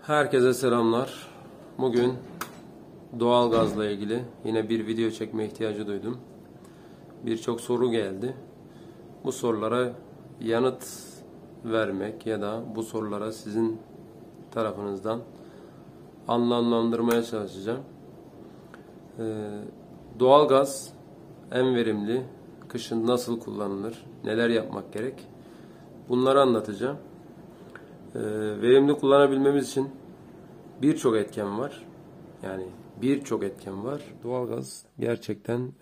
Herkese selamlar. Bugün doğalgazla ilgili yine bir video çekme ihtiyacı duydum. Birçok soru geldi. Bu sorulara yanıt vermek ya da bu sorulara sizin tarafınızdan anlamlandırmaya çalışacağım. Doğalgaz en verimli, kışın nasıl kullanılır, neler yapmak gerek? Bunları anlatacağım. Verimli kullanabilmemiz için birçok etken var. Yani birçok etken var. Doğalgaz gerçekten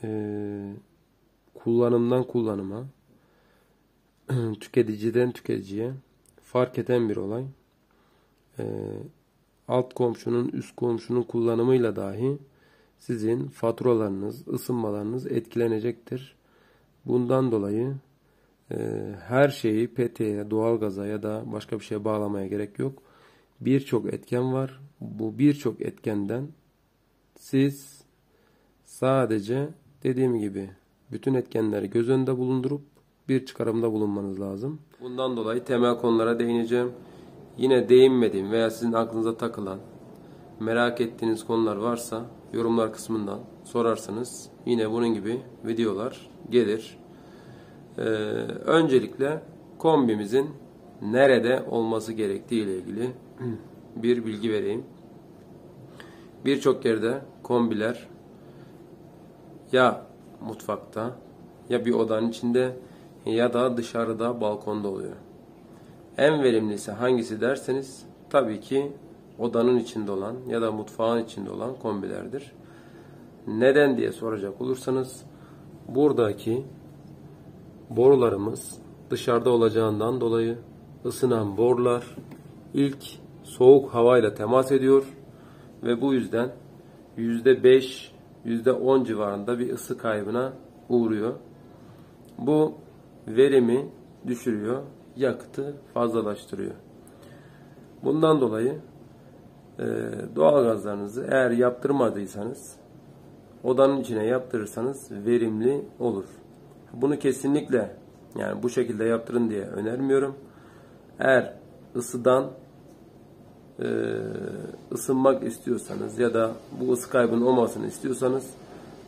kullanımdan kullanıma, tüketiciden tüketiciye fark eden bir olay. Alt komşunun, üst komşunun kullanımıyla dahi sizin faturalarınız, ısınmalarınız etkilenecektir. Bundan dolayı her şeyi peteğe, doğalgaza ya da başka bir şeye bağlamaya gerek yok. Birçok etken var. Bu birçok etkenden siz sadece dediğim gibi bütün etkenleri göz önünde bulundurup bir çıkarımda bulunmanız lazım. Bundan dolayı temel konulara değineceğim. Yine değinmediğim veya sizin aklınıza takılan, merak ettiğiniz konular varsa yorumlar kısmından sorarsanız yine bunun gibi videolar gelir. Öncelikle kombimizin nerede olması gerektiği ile ilgili bir bilgi vereyim. Birçok yerde kombiler ya mutfakta ya bir odanın içinde ya da dışarıda balkonda oluyor. En verimlisi hangisi derseniz tabii ki odanın içinde olan ya da mutfağın içinde olan kombilerdir. Neden diye soracak olursanız buradaki borularımız dışarıda olacağından dolayı ısınan borular ilk soğuk havayla temas ediyor ve bu yüzden %5, %10 civarında bir ısı kaybına uğruyor. Bu verimi düşürüyor, yakıtı fazlalaştırıyor. Bundan dolayı doğalgazlarınızı eğer yaptırmadıysanız odanın içine yaptırırsanız verimli olur. Bunu kesinlikle yani bu şekilde yaptırın diye önermiyorum. Eğer ısıdan ısınmak istiyorsanız ya da bu ısı kaybının olmasını istiyorsanız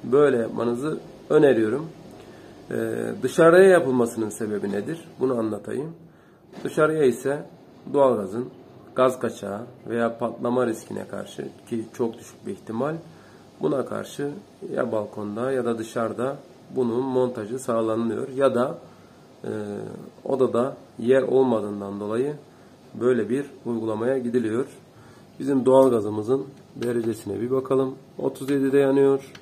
böyle yapmanızı öneriyorum. Dışarıya yapılmasının sebebi nedir? Bunu anlatayım. Dışarıya ise doğalgazın gaz kaçağı veya patlama riskine karşı ki çok düşük bir ihtimal buna karşı ya balkonda ya da dışarıda bunun montajı sağlanıyor ya da odada yer olmadığından dolayı böyle bir uygulamaya gidiliyor. Bizim doğalgazımızın derecesine bir bakalım. 37'de yanıyor.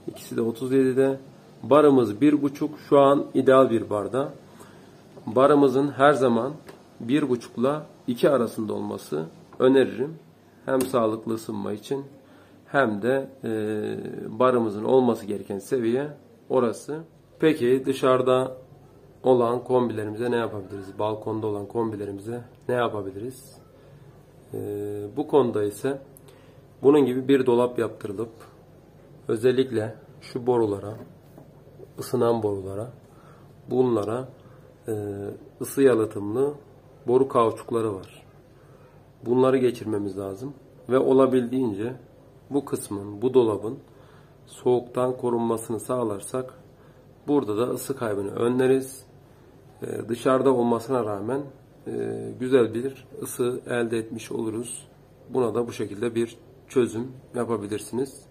İkisi de 37'de. Barımız 1,5. Şu an ideal bir barda. Barımızın her zaman 1,5 ile 2 arasında olması öneririm. Hem sağlıklı ısınma için hem de barımızın olması gereken seviye orası. Peki dışarıda olan kombilerimize ne yapabiliriz? Balkonda olan kombilerimize ne yapabiliriz? Bu konuda ise bunun gibi bir dolap yaptırılıp özellikle şu borulara, ısınan borulara, bunlara ısı yalıtımlı boru kauçukları var. Bunları geçirmemiz lazım ve olabildiğince bu kısmın, bu dolabın soğuktan korunmasını sağlarsak burada da ısı kaybını önleriz. Dışarıda olmasına rağmen güzel bir ısı elde etmiş oluruz. Buna da bu şekilde bir çözüm yapabilirsiniz.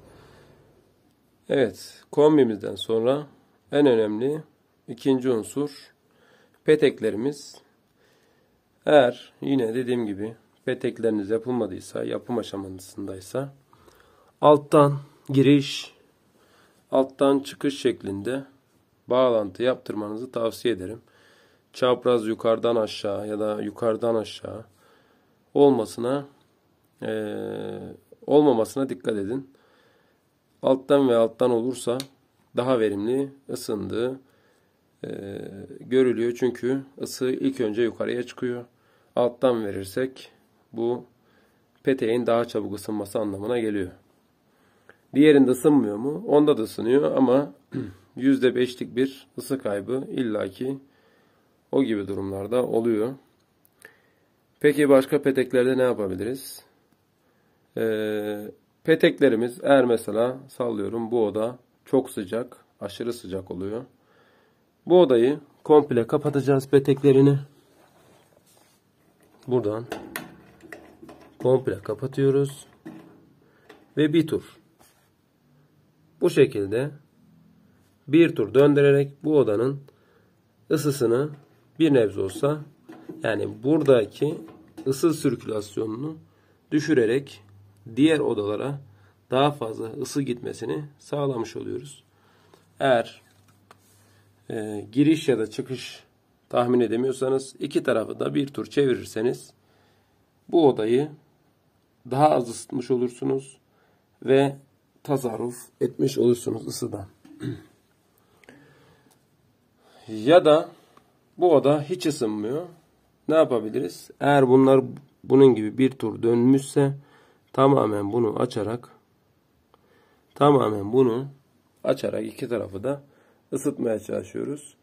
Evet, kombimizden sonra en önemli ikinci unsur peteklerimiz. Eğer yine dediğim gibi petekleriniz yapılmadıysa, yapım aşamasındaysa alttan giriş, alttan çıkış şeklinde bağlantı yaptırmanızı tavsiye ederim. Çapraz yukarıdan aşağı ya da yukarıdan aşağı olmamasına dikkat edin. Alttan ve alttan olursa daha verimli ısındığı görülüyor. Çünkü ısı ilk önce yukarıya çıkıyor. Alttan verirsek bu peteğin daha çabuk ısınması anlamına geliyor. Diğerinde ısınmıyor mu? Onda da ısınıyor ama %5'lik bir ısı kaybı illaki o gibi durumlarda oluyor. Peki başka peteklerde ne yapabiliriz? Peteklerimiz eğer mesela sallıyorum bu oda çok sıcak, aşırı sıcak oluyor. Bu odayı komple kapatacağız peteklerini. Buradan komple kapatıyoruz. Ve bir tur. Bu şekilde bir tur döndürerek bu odanın ısısını bir nebze olsa, yani buradaki ısı sirkülasyonunu düşürerek diğer odalara daha fazla ısı gitmesini sağlamış oluyoruz. Eğer giriş ya da çıkış tahmin edemiyorsanız iki tarafı da bir tur çevirirseniz bu odayı daha az ısıtmış olursunuz ve tasarruf etmiş olursunuz ısıdan. Ya da bu oda hiç ısınmıyor. Ne yapabiliriz? Eğer bunlar bunun gibi bir tur dönmüşse tamamen bunu açarak iki tarafı da ısıtmaya çalışıyoruz.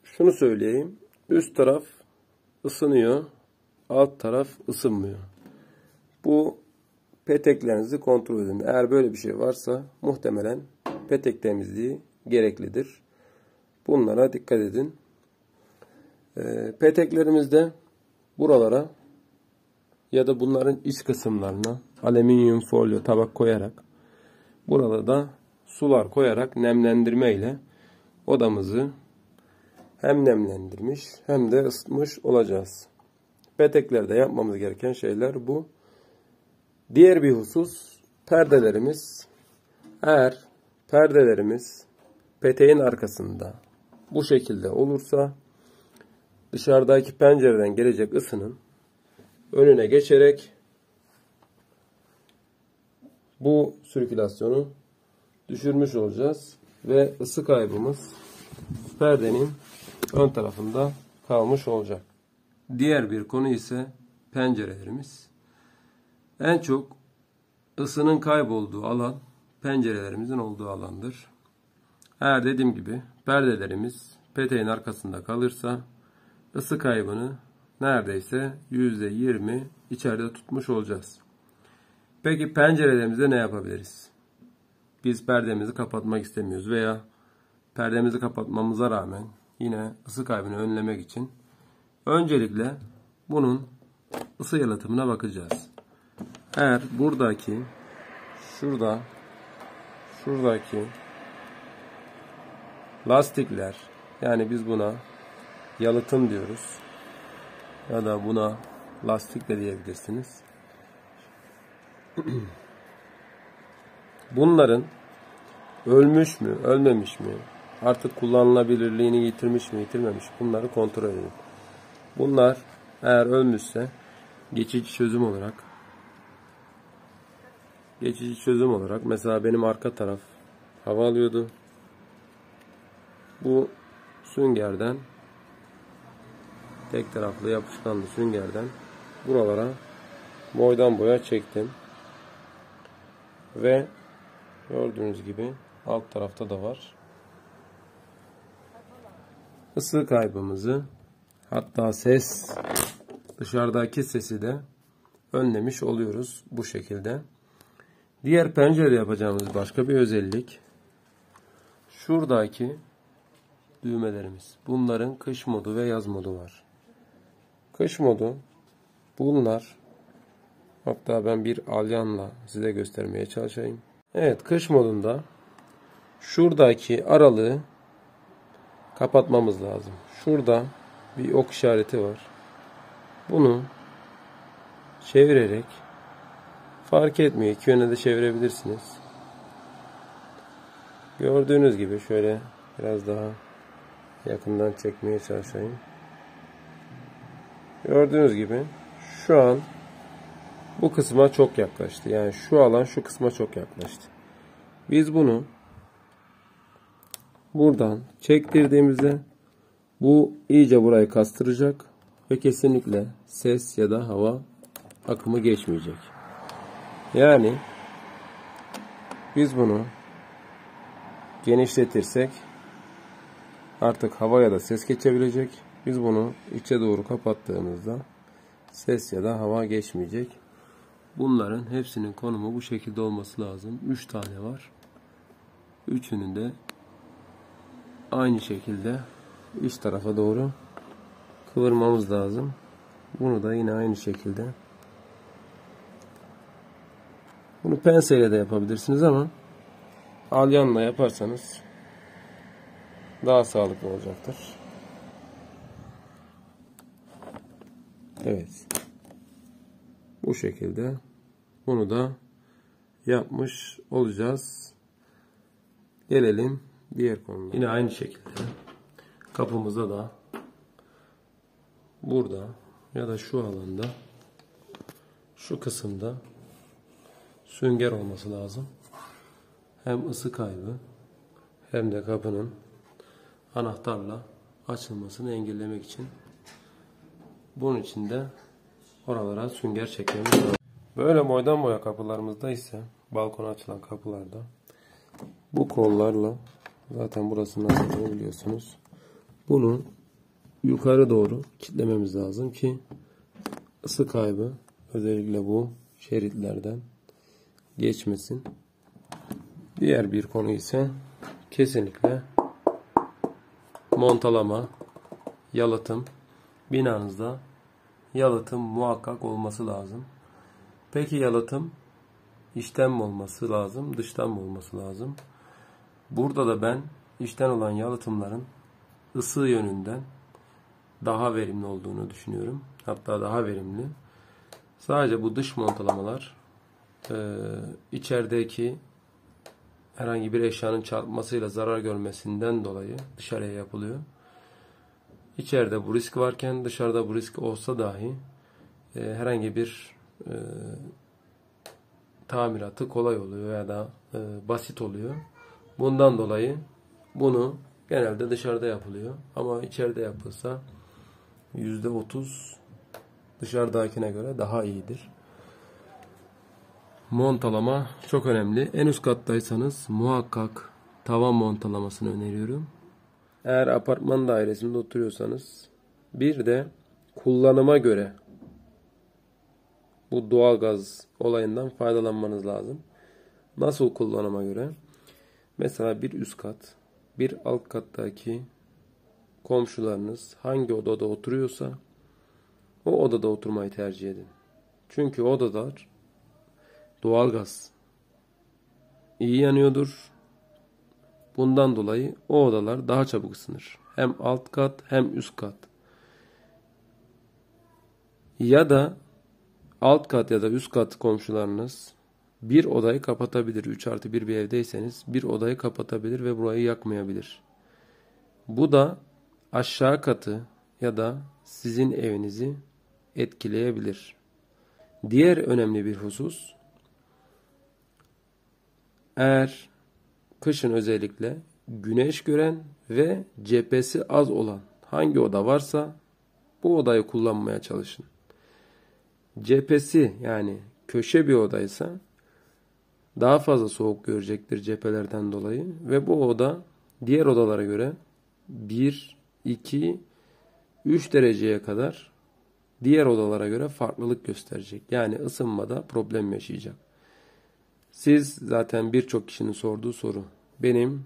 Şunu söyleyeyim. Üst taraf ısınıyor. Alt taraf ısınmıyor. Bu peteklerinizi kontrol edin. Eğer böyle bir şey varsa muhtemelen petek gereklidir. Bunlara dikkat edin. Peteklerimizde buralara ya da bunların iç kısımlarına alüminyum folyo tabak koyarak burada da sular koyarak nemlendirme ile odamızı hem nemlendirmiş hem de ısıtmış olacağız. Peteklerde yapmamız gereken şeyler bu. Diğer bir husus perdelerimiz. Eğer perdelerimiz peteğin arkasında bu şekilde olursa dışarıdaki pencereden gelecek ısının önüne geçerek bu sirkülasyonu düşürmüş olacağız ve ısı kaybımız perdenin ön tarafında kalmış olacak. Diğer bir konu ise pencerelerimiz. En çok ısının kaybolduğu alan pencerelerimizin olduğu alandır. Eğer dediğim gibi perdelerimiz peteğin arkasında kalırsa ısı kaybını neredeyse %20 içeride tutmuş olacağız. Peki pencerelerimizde ne yapabiliriz? Biz perdemizi kapatmak istemiyoruz veya perdemizi kapatmamıza rağmen yine ısı kaybını önlemek için öncelikle bunun ısı yalıtımına bakacağız. Eğer şuradaki lastikler, yani biz buna yalıtım diyoruz ya da buna lastik de diyebilirsiniz. Bunların ölmüş mü, ölmemiş mi, artık kullanılabilirliğini yitirmiş mi, yitirmemiş mi, bunları kontrol edin. Bunlar eğer ölmüşse geçici çözüm olarak mesela benim arka taraf hava alıyordu. Bu süngerden, tek taraflı yapışkanlı süngerden buralara boydan boya çektim. Ve gördüğünüz gibi alt tarafta da var. Isı kaybımızı, hatta dışarıdaki sesi de önlemiş oluyoruz bu şekilde. Diğer pencerede yapacağımız başka bir özellik, şuradaki düğmelerimiz. Bunların kış modu ve yaz modu var. Kış modu bunlar. Hatta ben bir alyanla size göstermeye çalışayım. Evet, kış modunda şuradaki aralığı kapatmamız lazım. Şurada bir ok işareti var. Bunu çevirerek, fark etmiyor, iki yöne de çevirebilirsiniz. Gördüğünüz gibi şöyle biraz daha yakından çekmeye çalışayım. Gördüğünüz gibi şu an bu kısma çok yaklaştı. Yani şu alan şu kısma çok yaklaştı. Biz bunu buradan çektirdiğimizde bu iyice burayı kastıracak ve kesinlikle ses ya da hava akımı geçmeyecek. Yani biz bunu genişletirsek artık hava ya da ses geçebilecek. Biz bunu içe doğru kapattığımızda ses ya da hava geçmeyecek. Bunların hepsinin konumu bu şekilde olması lazım. 3 tane var. Üçünün de aynı şekilde iç tarafa doğru kıvırmamız lazım. Bunu da yine aynı şekilde. Bunu penseyle de yapabilirsiniz ama alyanla yaparsanız daha sağlıklı olacaktır. Evet. Bu şekilde bunu da yapmış olacağız. Gelelim diğer konuya. Yine aynı şekilde kapımızda da burada ya da şu alanda, şu kısımda sünger olması lazım. Hem ısı kaybı hem de kapının anahtarla açılmasını engellemek için. Bunun için de oralara sünger çekmemiz lazım. Böyle boydan boya kapılarımızda ise, balkona açılan kapılarda bu kollarla, zaten burası nasıl biliyorsunuz, bunu yukarı doğru kilitlememiz lazım ki ısı kaybı özellikle bu şeritlerden geçmesin. Diğer bir konu ise kesinlikle montalama, yalıtım. Binanızda yalıtım muhakkak olması lazım. Peki yalıtım içten mi olması lazım, dıştan mı olması lazım? Burada da ben içten olan yalıtımların ısı yönünden daha verimli olduğunu düşünüyorum. Hatta daha verimli. Sadece bu dış montalamalar içerideki herhangi bir eşyanın çarpmasıyla zarar görmesinden dolayı dışarıya yapılıyor. İçeride bu risk varken dışarıda bu risk olsa dahi herhangi bir tamiratı kolay oluyor ya da basit oluyor. Bundan dolayı bunu genelde dışarıda yapılıyor. Ama içeride yapılsa %30 dışarıdakine göre daha iyidir. Montalama çok önemli. En üst kattaysanız muhakkak tavan montalamasını öneriyorum. Eğer apartman dairesinde oturuyorsanız bir de kullanıma göre bu doğalgaz olayından faydalanmanız lazım. Nasıl kullanıma göre? Mesela bir üst kat, bir alt kattaki komşularınız hangi odada oturuyorsa o odada oturmayı tercih edin. Çünkü odalar doğalgaz iyi yanıyordur. Bundan dolayı o odalar daha çabuk ısınır. Hem alt kat hem üst kat. Ya da alt kat ya da üst kat komşularınız bir odayı kapatabilir. 3+1 bir evdeyseniz bir odayı kapatabilir ve burayı yakmayabilir. Bu da aşağı katı ya da sizin evinizi etkileyebilir. Diğer önemli bir husus, eğer kışın özellikle güneş gören ve cephesi az olan hangi oda varsa bu odayı kullanmaya çalışın. Cephesi yani köşe bir odaysa daha fazla soğuk görecektir cephelerden dolayı ve bu oda diğer odalara göre 1, 2, 3 dereceye kadar diğer odalara göre farklılık gösterecek. Yani ısınmada problem yaşayacak. Siz zaten birçok kişinin sorduğu soru. Benim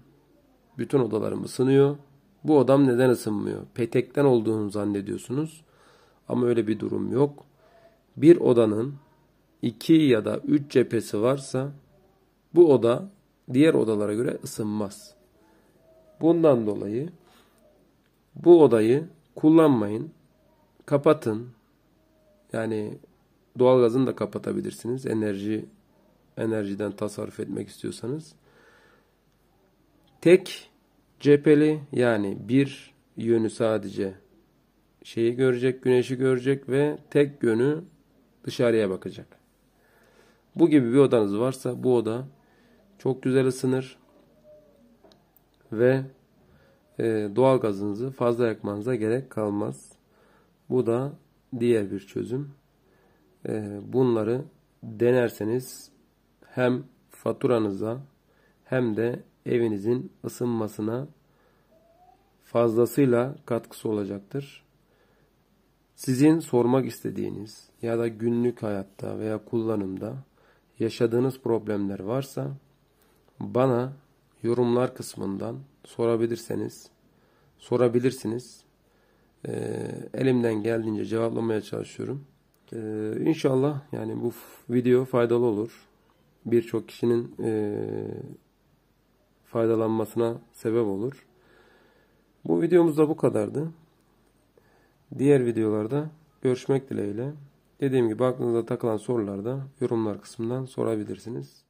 bütün odalarım ısınıyor. Bu odam neden ısınmıyor? Petekten olduğunu zannediyorsunuz. Ama öyle bir durum yok. Bir odanın 2 ya da 3 cephesi varsa bu oda diğer odalara göre ısınmaz. Bundan dolayı bu odayı kullanmayın. Kapatın. Yani doğalgazını da kapatabilirsiniz. Enerjiden tasarruf etmek istiyorsanız. Tek cepheli yani bir yönü sadece şeyi görecek, güneşi görecek ve tek yönü dışarıya bakacak. Bu gibi bir odanız varsa bu oda çok güzel ısınır ve doğalgazınızı fazla yakmanıza gerek kalmaz. Bu da diğer bir çözüm. Bunları denerseniz hem faturanıza hem de evinizin ısınmasına fazlasıyla katkısı olacaktır. Sizin sormak istediğiniz ya da günlük hayatta veya kullanımda yaşadığınız problemler varsa bana yorumlar kısmından sorabilirsiniz. Elimden geldiğince cevaplamaya çalışıyorum. İnşallah yani bu video faydalı olur. Birçok kişinin faydalanmasına sebep olur. Bu videomuz da bu kadardı. Diğer videolarda görüşmek dileğiyle. Dediğim gibi aklınıza takılan sorularda yorumlar kısmından sorabilirsiniz.